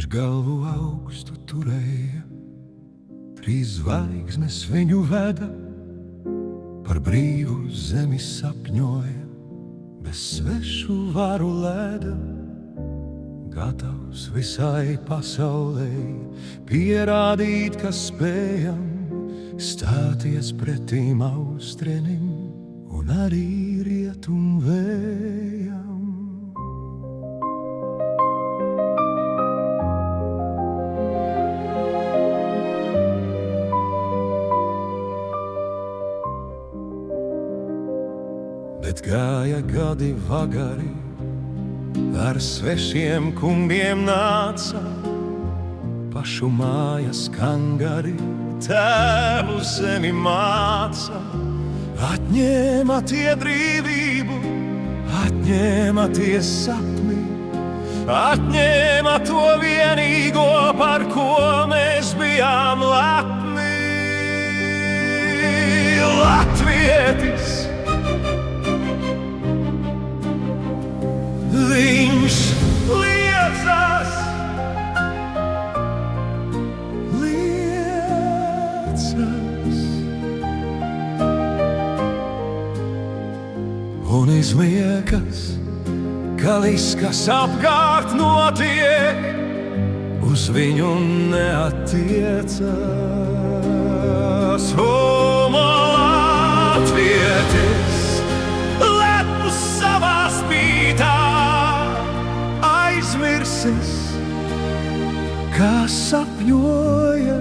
galvu augstu turēja, 3 zvaigznes viņu veda, par brīvu zemi sapņoja, bez svešu varu lēda. Gatavs visai pasaulē pierādīt, ka spējam stāties pretīm Austrenim un arī rietum vējam. Bet gāja gadi vagari, ar svešiem kungiem nāca, pašu mājas kangari tēvu zemi māca. Atņēma tie brīvību, atņēma tie sapni, atņēma to vienīgo, par ko mēs bijām lepni. Latvietis, viņš liecas, un izliekas, ka viss, kas apkārt notiek, uz viņu neatiecas. Latvietis, lepns savā spītā, aizmirsis, kā sapņoja,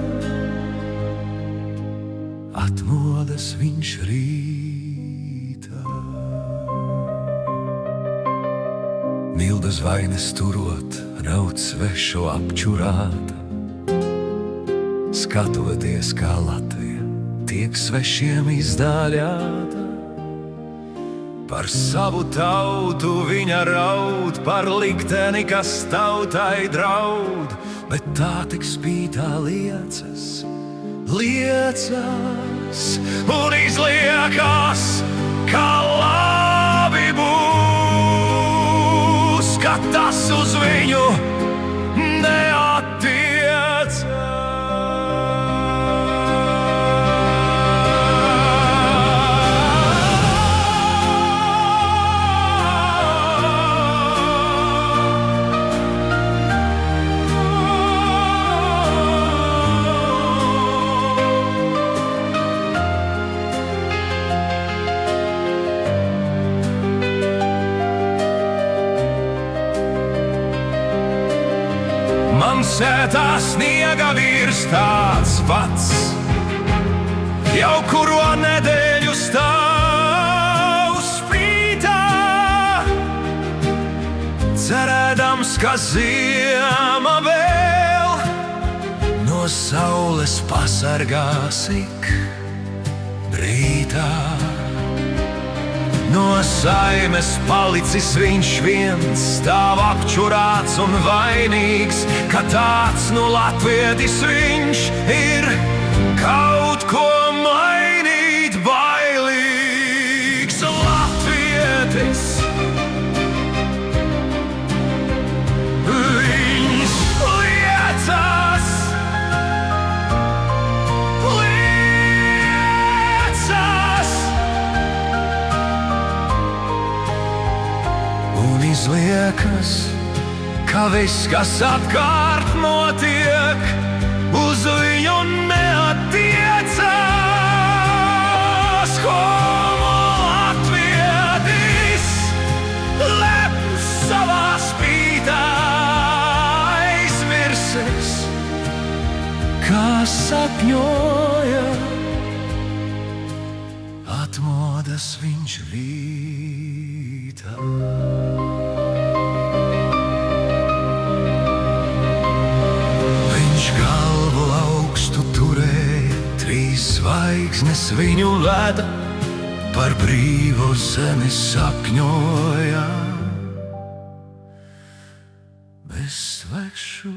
atmodas viņš rītā. Mildas vainas turot, raud svešu apčurāta, skatoties, kā Latvija tiek svešiem izdāļāta. Par savu tautu viņa raud, par likteni, kas tautai draud, bet tā tik spītā liecas, un izliekas, ka labi būs, ka tas uz viņu neatiecas. Man sētā sniega vīrs tāds pats, jau kuro nedēļu stāv spītā, cerēdams, ka ziema vēl no saules pasargās ik brītā. No saimes palicis viņš viens, stāv apčurāts un vainīgs, ka tāds nu latvietis viņš ir, kaut ko mainīt bailīgs. Latvietis, viņš liecas, un izliekas, ka viss, kas apkārt notiek, uz viņu neatiecas. Homo latvietis, lepns savā spītā, aizmirsis, kā sapņoja, atmodas viņš rītā. Zvaigznes viņu veda, par brīvu zemi sapņoja, bez svešu